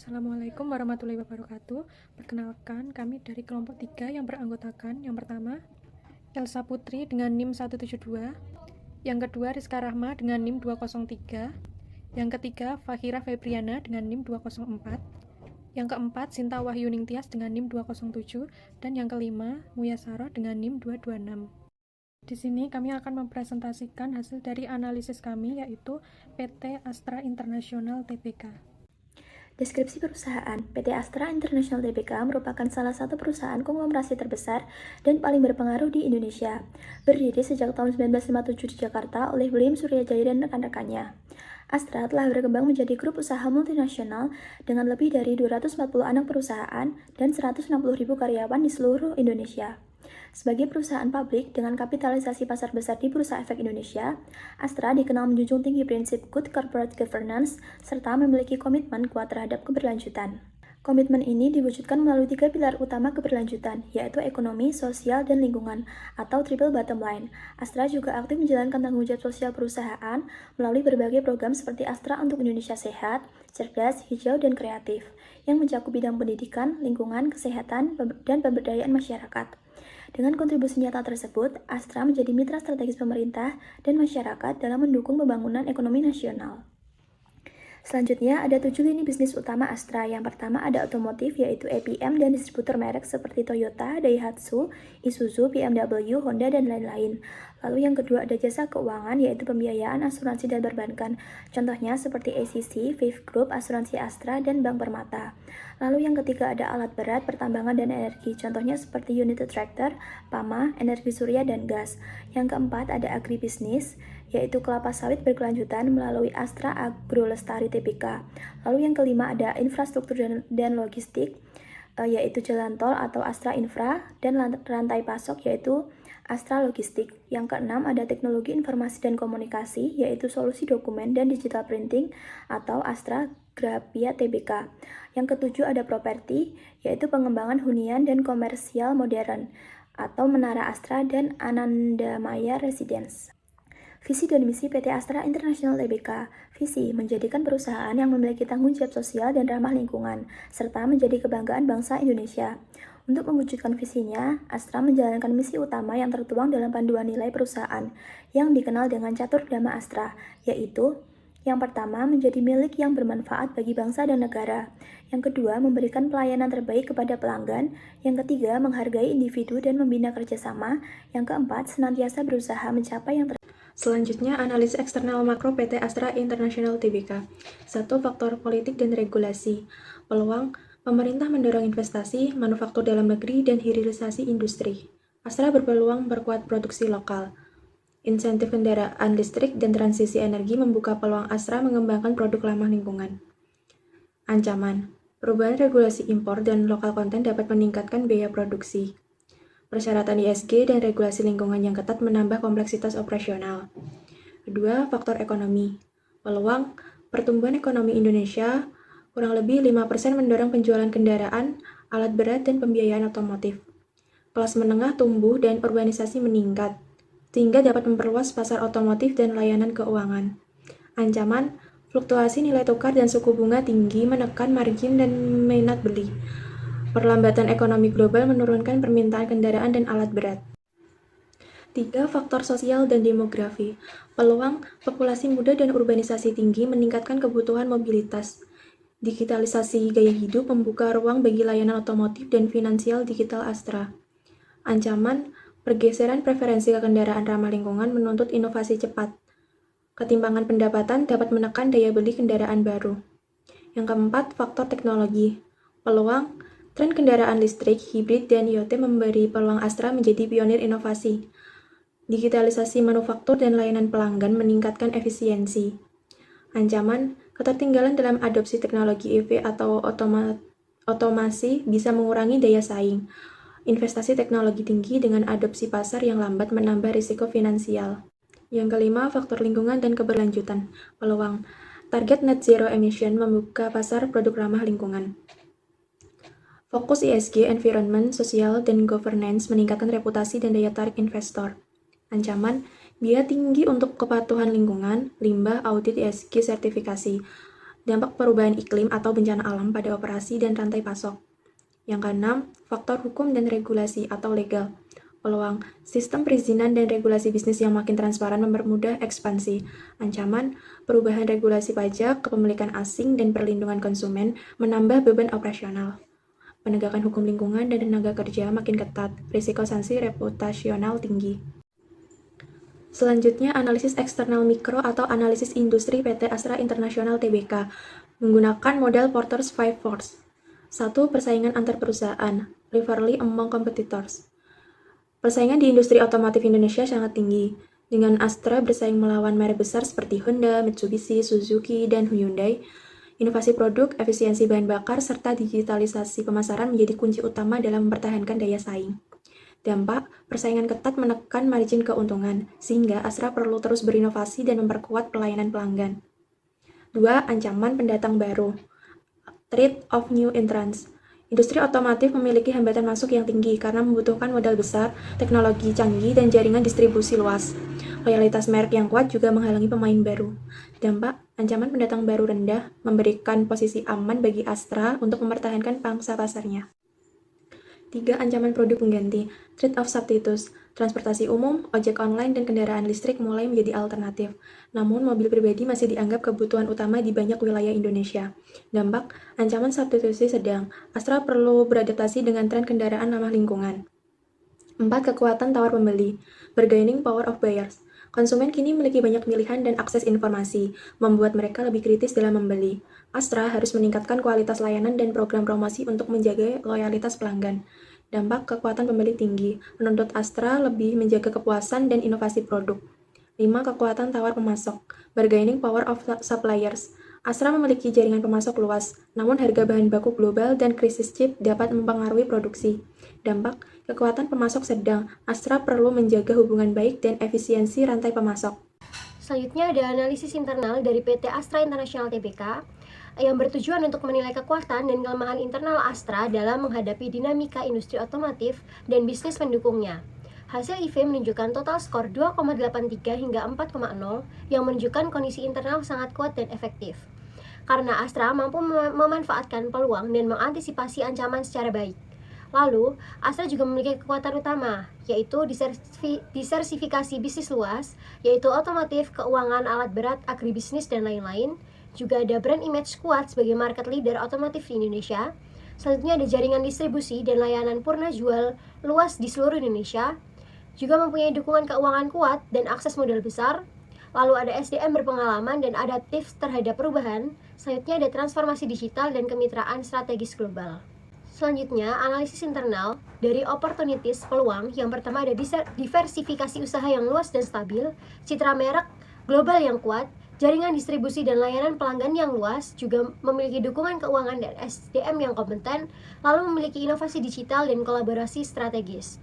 Assalamualaikum warahmatullahi wabarakatuh. Perkenalkan, kami dari kelompok 3 yang beranggotakan. Yang pertama, Elsa Putri dengan NIM 172. Yang kedua, Rizka Rahma dengan NIM 203. Yang ketiga, Fahira Febriana dengan NIM 204. Yang keempat, Sinta Wahyuning Tias dengan NIM 207. Dan yang kelima, Muyasaroh dengan NIM 226. Di sini kami akan mempresentasikan hasil dari analisis kami, yaitu PT Astra International Tbk. Deskripsi perusahaan. PT Astra International Tbk merupakan salah satu perusahaan konglomerasi terbesar dan paling berpengaruh di Indonesia. Berdiri sejak tahun 1957 di Jakarta oleh William Suryajaya dan rekan-rekannya. Astra telah berkembang menjadi grup usaha multinasional dengan lebih dari 240 anak perusahaan dan 160.000 karyawan di seluruh Indonesia. Sebagai perusahaan publik dengan kapitalisasi pasar besar di Bursa Efek Indonesia, Astra dikenal menjunjung tinggi prinsip good corporate governance serta memiliki komitmen kuat terhadap keberlanjutan. Komitmen ini diwujudkan melalui 3 pilar utama keberlanjutan, yaitu ekonomi, sosial, dan lingkungan, atau triple bottom line. Astra juga aktif menjalankan tanggung jawab sosial perusahaan melalui berbagai program seperti Astra untuk Indonesia Sehat, Cerdas, Hijau, dan Kreatif, yang mencakup bidang pendidikan, lingkungan, kesehatan, dan pemberdayaan masyarakat. Dengan kontribusi nyata tersebut, Astra menjadi mitra strategis pemerintah dan masyarakat dalam mendukung pembangunan ekonomi nasional. Selanjutnya, ada 7 lini bisnis utama Astra. Yang pertama ada otomotif, yaitu EPM dan distributor merek seperti Toyota, Daihatsu, Isuzu, BMW, Honda, dan lain-lain. Lalu yang kedua ada jasa keuangan, yaitu pembiayaan, asuransi, dan perbankan. Contohnya seperti ACC, Viv Group, Asuransi Astra, dan Bank Permata. Lalu yang ketiga ada alat berat, pertambangan, dan energi. Contohnya seperti unit tractor, PAMA, energi surya, dan gas. Yang keempat ada agribisnis, yaitu kelapa sawit berkelanjutan melalui Astra Agro Lestari Tbk. Lalu yang kelima ada infrastruktur dan logistik, yaitu jalan tol atau Astra Infra, dan rantai pasok yaitu Astra Logistik. Yang keenam ada teknologi informasi dan komunikasi, yaitu solusi dokumen dan digital printing atau Astra Grafia Tbk. Yang ketujuh ada properti, yaitu pengembangan hunian dan komersial modern atau Menara Astra dan Anandamaya Residence. Visi dan misi PT Astra International Tbk. Visi menjadikan perusahaan yang memiliki tanggung jawab sosial dan ramah lingkungan, serta menjadi kebanggaan bangsa Indonesia. Untuk mewujudkan visinya, Astra menjalankan misi utama yang tertuang dalam panduan nilai perusahaan, yang dikenal dengan Catur Dhamma Astra, yaitu yang pertama, menjadi milik yang bermanfaat bagi bangsa dan negara. Yang kedua, memberikan pelayanan terbaik kepada pelanggan. Yang ketiga, menghargai individu dan membina kerjasama. Yang keempat, senantiasa berusaha mencapai yang Selanjutnya, analisis eksternal makro PT Astra International Tbk. 1. Faktor politik dan regulasi. Peluang, pemerintah mendorong investasi, manufaktur dalam negeri, dan hilirisasi industri. Astra berpeluang berkuat produksi lokal. Insentif kendaraan listrik dan transisi energi membuka peluang Astra mengembangkan produk ramah lingkungan. Ancaman, perubahan regulasi impor dan lokal konten dapat meningkatkan biaya produksi. Persyaratan ISG dan regulasi lingkungan yang ketat menambah kompleksitas operasional. Kedua, faktor ekonomi. Peluang, pertumbuhan ekonomi Indonesia kurang lebih 5% mendorong penjualan kendaraan, alat berat, dan pembiayaan otomotif. Kelas menengah tumbuh dan urbanisasi meningkat, sehingga dapat memperluas pasar otomotif dan layanan keuangan. Ancaman, fluktuasi nilai tukar dan suku bunga tinggi menekan margin dan minat beli. Perlambatan ekonomi global menurunkan permintaan kendaraan dan alat berat. 3. Faktor sosial dan demografi. Peluang populasi muda dan urbanisasi tinggi meningkatkan kebutuhan mobilitas. Digitalisasi gaya hidup membuka ruang bagi layanan otomotif dan finansial digital Astra. Ancaman, pergeseran preferensi ke kendaraan ramah lingkungan menuntut inovasi cepat. Ketimpangan pendapatan dapat menekan daya beli kendaraan baru. Yang keempat, faktor teknologi. Peluang, tren kendaraan listrik, hibrid, dan IoT memberi peluang Astra menjadi pionir inovasi. Digitalisasi manufaktur dan layanan pelanggan meningkatkan efisiensi. Ancaman, ketertinggalan dalam adopsi teknologi EV atau otomasi bisa mengurangi daya saing. Investasi teknologi tinggi dengan adopsi pasar yang lambat menambah risiko finansial. Yang kelima, faktor lingkungan dan keberlanjutan. Peluang, target net zero emission membuka pasar produk ramah lingkungan. Fokus ISG, environment, sosial, dan governance meningkatkan reputasi dan daya tarik investor. Ancaman, biaya tinggi untuk kepatuhan lingkungan, limbah, audit ISG, sertifikasi. Dampak perubahan iklim atau bencana alam pada operasi dan rantai pasok. Yang keenam, faktor hukum dan regulasi atau legal. Peluang, sistem perizinan dan regulasi bisnis yang makin transparan mempermudah ekspansi. Ancaman, perubahan regulasi pajak, kepemilikan asing, dan perlindungan konsumen menambah beban operasional. Penegakan hukum lingkungan dan tenaga kerja makin ketat, risiko sanksi reputasional tinggi. Selanjutnya, analisis eksternal mikro atau analisis industri PT Astra International Tbk menggunakan model Porter's Five Forces. 1. Persaingan antar perusahaan, rivalry among competitors. Persaingan di industri otomotif Indonesia sangat tinggi, dengan Astra bersaing melawan merek besar seperti Honda, Mitsubishi, Suzuki, dan Hyundai. Inovasi produk, efisiensi bahan bakar, serta digitalisasi pemasaran menjadi kunci utama dalam mempertahankan daya saing. Dampak, persaingan ketat menekan margin keuntungan, sehingga Astra perlu terus berinovasi dan memperkuat pelayanan pelanggan. 2. Ancaman pendatang baru, threat of new entrants. Industri otomotif memiliki hambatan masuk yang tinggi karena membutuhkan modal besar, teknologi canggih, dan jaringan distribusi luas. Loyalitas merek yang kuat juga menghalangi pemain baru. Dampak, ancaman pendatang baru rendah memberikan posisi aman bagi Astra untuk mempertahankan pangsa pasarnya. 3. Ancaman produk pengganti, threat of substitutes. Transportasi umum, ojek online, dan kendaraan listrik mulai menjadi alternatif. Namun, mobil pribadi masih dianggap kebutuhan utama di banyak wilayah Indonesia. Dampak, ancaman substitusi sedang. Astra perlu beradaptasi dengan tren kendaraan ramah lingkungan. 4. Kekuatan tawar pembeli, bargaining power of buyers. Konsumen kini memiliki banyak pilihan dan akses informasi, membuat mereka lebih kritis dalam membeli. Astra harus meningkatkan kualitas layanan dan program promosi untuk menjaga loyalitas pelanggan. Dampak, kekuatan pembeli tinggi, menuntut Astra lebih menjaga kepuasan dan inovasi produk. 5. Kekuatan tawar pemasok, bargaining power of suppliers. Astra memiliki jaringan pemasok luas, namun harga bahan baku global dan krisis chip dapat mempengaruhi produksi. Dampak, kekuatan pemasok sedang. Astra perlu menjaga hubungan baik dan efisiensi rantai pemasok. Selanjutnya ada analisis internal dari PT Astra International Tbk yang bertujuan untuk menilai kekuatan dan kelemahan internal Astra dalam menghadapi dinamika industri otomotif dan bisnis pendukungnya. Hasil IV menunjukkan total skor 2,83 hingga 4,0 yang menunjukkan kondisi internal sangat kuat dan efektif. Karena Astra mampu memanfaatkan peluang dan mengantisipasi ancaman secara baik. Lalu, Astra juga memiliki kekuatan utama, yaitu diversifikasi bisnis luas, yaitu otomotif, keuangan, alat berat, agribisnis, dan lain-lain. Juga ada brand image kuat sebagai market leader otomotif di Indonesia. Selanjutnya ada jaringan distribusi dan layanan purna jual luas di seluruh Indonesia. Juga mempunyai dukungan keuangan kuat dan akses modal besar. Lalu ada SDM berpengalaman dan adaptif terhadap perubahan. Selanjutnya ada transformasi digital dan kemitraan strategis global. Selanjutnya, analisis internal dari opportunities peluang. Yang pertama ada diversifikasi usaha yang luas dan stabil, citra merek global yang kuat, jaringan distribusi dan layanan pelanggan yang luas, juga memiliki dukungan keuangan dan SDM yang kompeten, lalu memiliki inovasi digital dan kolaborasi strategis.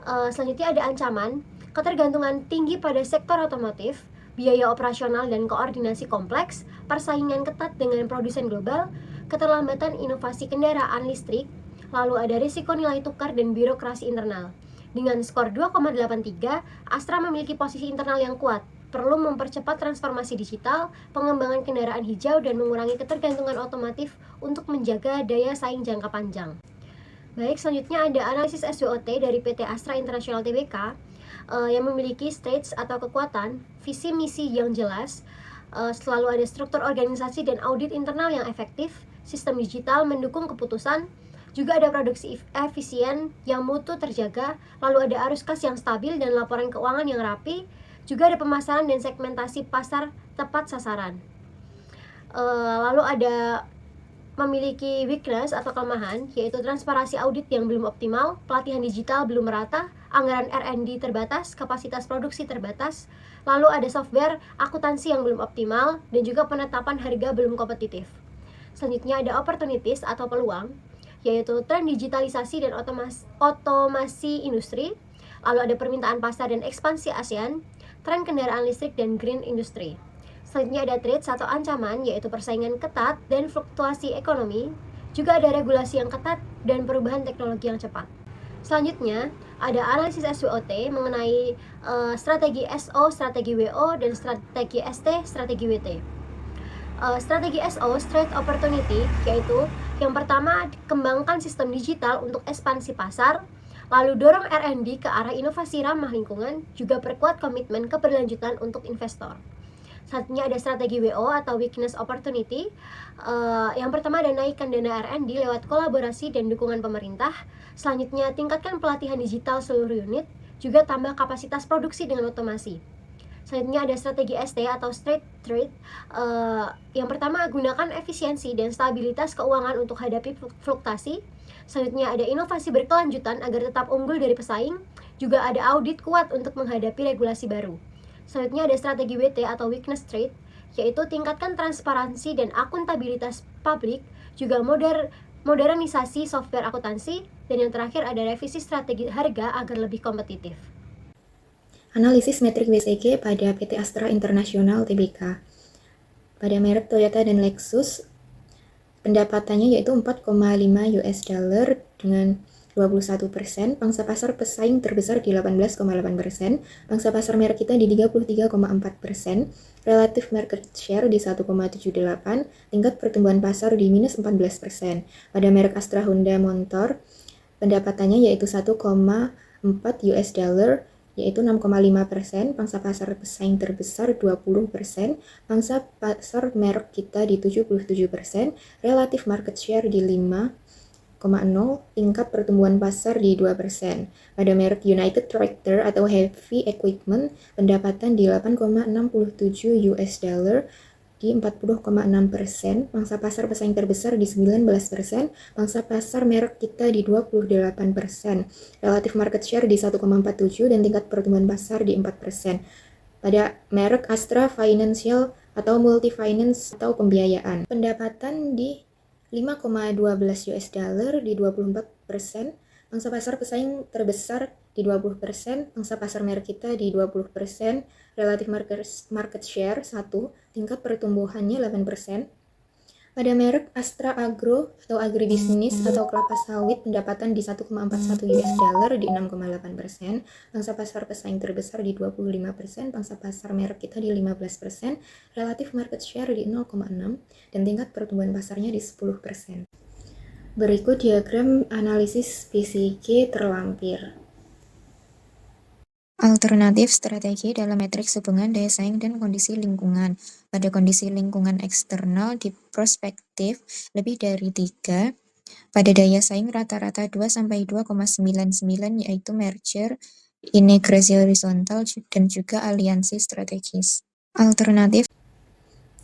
Selanjutnya ada ancaman, ketergantungan tinggi pada sektor otomotif, biaya operasional dan koordinasi kompleks, persaingan ketat dengan produsen global, keterlambatan inovasi kendaraan listrik, lalu ada risiko nilai tukar dan birokrasi internal. Dengan skor 2,83, Astra memiliki posisi internal yang kuat, perlu mempercepat transformasi digital, pengembangan kendaraan hijau, dan mengurangi ketergantungan otomotif untuk menjaga daya saing jangka panjang. Baik, selanjutnya ada analisis SWOT dari PT Astra International Tbk yang memiliki stage atau kekuatan, visi misi yang jelas, selalu ada struktur organisasi dan audit internal yang efektif, sistem digital mendukung keputusan, juga ada produksi efisien yang mutu terjaga, lalu ada arus kas yang stabil dan laporan keuangan yang rapi, juga ada pemasaran dan segmentasi pasar tepat sasaran. Lalu ada memiliki weakness atau kelemahan, yaitu transparansi audit yang belum optimal, pelatihan digital belum merata, anggaran R&D terbatas, kapasitas produksi terbatas, lalu ada software akuntansi yang belum optimal, dan juga penetapan harga belum kompetitif. Selanjutnya ada opportunities atau peluang, yaitu tren digitalisasi dan otomasi industri, lalu ada permintaan pasar dan ekspansi ASEAN, tren kendaraan listrik dan green industry. Selanjutnya ada threats atau ancaman, yaitu persaingan ketat dan fluktuasi ekonomi, juga ada regulasi yang ketat dan perubahan teknologi yang cepat. Selanjutnya ada analisis SWOT mengenai strategi SO, strategi WO, dan strategi ST, strategi WT. Strategi SO, Straight Opportunity, yaitu yang pertama, kembangkan sistem digital untuk ekspansi pasar, lalu dorong R&D ke arah inovasi ramah lingkungan, juga perkuat komitmen keberlanjutan untuk investor. Selanjutnya ada strategi WO atau Weakness Opportunity. Yang pertama ada naikkan dana R&D lewat kolaborasi dan dukungan pemerintah. Selanjutnya tingkatkan pelatihan digital seluruh unit, juga tambah kapasitas produksi dengan otomasi. Selanjutnya ada strategi ST atau Straight Trade. Yang pertama gunakan efisiensi dan stabilitas keuangan untuk hadapi fluktuasi. Selanjutnya ada inovasi berkelanjutan agar tetap unggul dari pesaing. Juga ada audit kuat untuk menghadapi regulasi baru. Selanjutnya ada strategi WT atau Weakness Trade, yaitu tingkatkan transparansi dan akuntabilitas publik, juga modernisasi software akuntansi, dan yang terakhir ada revisi strategi harga agar lebih kompetitif. Analisis metrik WCG pada PT Astra International Tbk. Pada merek Toyota dan Lexus, pendapatannya yaitu 4,5 US dollar dengan 21%, pangsa pasar pesaing terbesar di 18,8%, pangsa pasar merek kita di 33,4%, relatif market share di 1,78, tingkat pertumbuhan pasar di minus 14%. Pada merek Astra Honda Motor, pendapatannya yaitu 1,4 US dollar, yaitu 6,5%, pangsa pasar pesaing terbesar 20%, pangsa pasar merek kita di 77%, relatif market share di 5,0, tingkat pertumbuhan pasar di 2%. Pada merek United Tractor atau Heavy Equipment, pendapatan di 8,67 US dollar di 40,6%, pangsa pasar pesaing terbesar di 19%, pangsa pasar merek kita di 28%, relatif market share di 1,47 dan tingkat pertumbuhan pasar di 4%. Pada merek Astra Financial atau Multi Finance atau pembiayaan, pendapatan di 5,12 US dollar di 24%, pangsa pasar pesaing terbesar di 20%, pangsa pasar merek kita di 20%, relatif market share 1, tingkat pertumbuhannya 8%. Pada merek Astra Agro atau Agribisnis atau kelapa sawit, pendapatan di 1,41 US dollar di 6,8%, pangsa pasar pesaing terbesar di 25%, pangsa pasar merek kita di 15%, relatif market share di 0,6 dan tingkat pertumbuhan pasarnya di 10%. Berikut diagram analisis PCG terlampir. Alternatif strategi dalam matriks hubungan daya saing dan kondisi lingkungan. Pada kondisi lingkungan eksternal di prospektif lebih dari 3, pada daya saing rata-rata 2-2,99 yaitu merger, integrasi horizontal, dan juga aliansi strategis.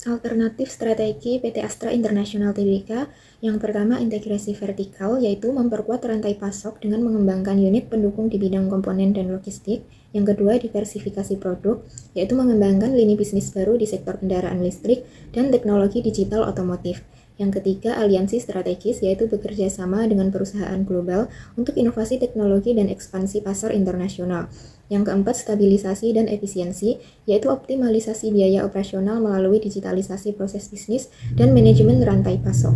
Alternatif strategi PT Astra International Tbk. Yang pertama, integrasi vertikal, yaitu memperkuat rantai pasok dengan mengembangkan unit pendukung di bidang komponen dan logistik. Yang kedua, diversifikasi produk, yaitu mengembangkan lini bisnis baru di sektor kendaraan listrik dan teknologi digital otomotif. Yang ketiga, aliansi strategis, yaitu bekerja sama dengan perusahaan global untuk inovasi teknologi dan ekspansi pasar internasional. Yang keempat, stabilisasi dan efisiensi, yaitu optimalisasi biaya operasional melalui digitalisasi proses bisnis dan manajemen rantai pasok.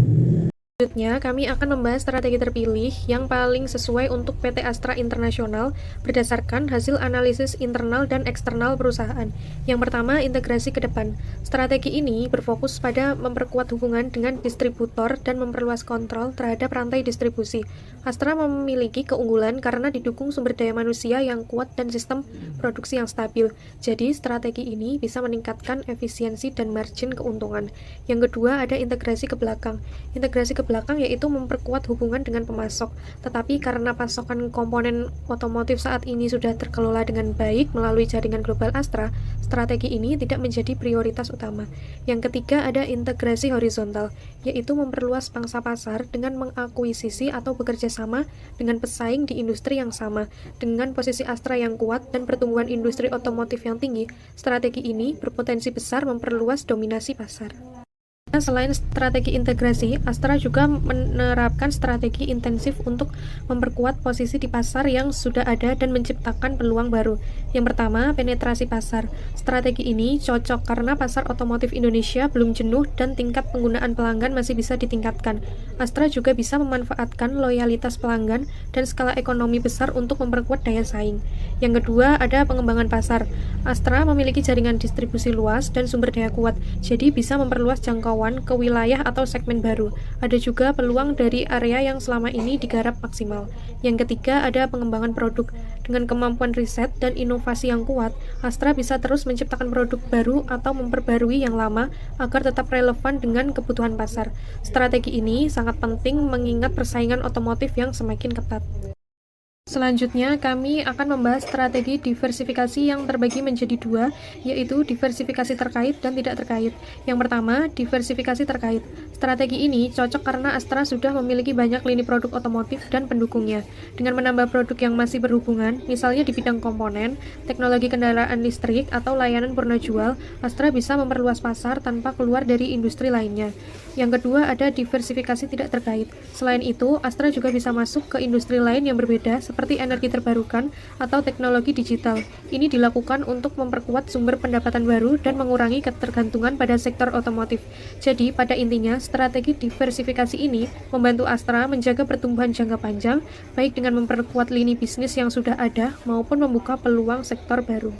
Selanjutnya, kami akan membahas strategi terpilih yang paling sesuai untuk PT Astra International berdasarkan hasil analisis internal dan eksternal perusahaan. Yang pertama, integrasi ke depan. Strategi ini berfokus pada memperkuat hubungan dengan distributor dan memperluas kontrol terhadap rantai distribusi. Astra memiliki keunggulan karena didukung sumber daya manusia yang kuat dan sistem produksi yang stabil. Jadi, strategi ini bisa meningkatkan efisiensi dan margin keuntungan. Yang kedua, ada integrasi ke belakang. Integrasi ke belakang yaitu memperkuat hubungan dengan pemasok. Tetapi karena pasokan komponen otomotif saat ini sudah terkelola dengan baik melalui jaringan global Astra, strategi ini tidak menjadi prioritas utama. Yang ketiga, ada integrasi horizontal, yaitu memperluas pangsa pasar dengan mengakuisisi atau bekerja sama dengan pesaing di industri yang sama. Dengan posisi Astra yang kuat dan pertumbuhan industri otomotif yang tinggi, strategi ini berpotensi besar memperluas dominasi pasar. Selain strategi integrasi, Astra juga menerapkan strategi intensif untuk memperkuat posisi di pasar yang sudah ada dan menciptakan peluang baru. Yang pertama, penetrasi pasar. Strategi ini cocok karena pasar otomotif Indonesia belum jenuh dan tingkat penggunaan pelanggan masih bisa ditingkatkan. Astra juga bisa memanfaatkan loyalitas pelanggan dan skala ekonomi besar untuk memperkuat daya saing. Yang kedua, ada pengembangan pasar. Astra memiliki jaringan distribusi luas dan sumber daya kuat, jadi bisa memperluas jangkauan ke wilayah atau segmen baru. Ada juga peluang dari area yang selama ini digarap maksimal. Yang ketiga, ada pengembangan produk. Dengan kemampuan riset dan inovasi yang kuat, Astra bisa terus menciptakan produk baru atau memperbarui yang lama agar tetap relevan dengan kebutuhan pasar. Strategi ini sangat penting mengingat persaingan otomotif yang semakin ketat. Selanjutnya, kami akan membahas strategi diversifikasi yang terbagi menjadi dua, yaitu diversifikasi terkait dan tidak terkait. Yang pertama, diversifikasi terkait. Strategi ini cocok karena Astra sudah memiliki banyak lini produk otomotif dan pendukungnya. Dengan menambah produk yang masih berhubungan, misalnya di bidang komponen, teknologi kendaraan listrik, atau layanan purna jual, Astra bisa memperluas pasar tanpa keluar dari industri lainnya. Yang kedua, ada diversifikasi tidak terkait. Selain itu, Astra juga bisa masuk ke industri lain yang berbeda, seperti energi terbarukan atau teknologi digital. Ini dilakukan untuk memperkuat sumber pendapatan baru dan mengurangi ketergantungan pada sektor otomotif. Jadi, pada intinya, strategi diversifikasi ini membantu Astra menjaga pertumbuhan jangka panjang, baik dengan memperkuat lini bisnis yang sudah ada maupun membuka peluang sektor baru.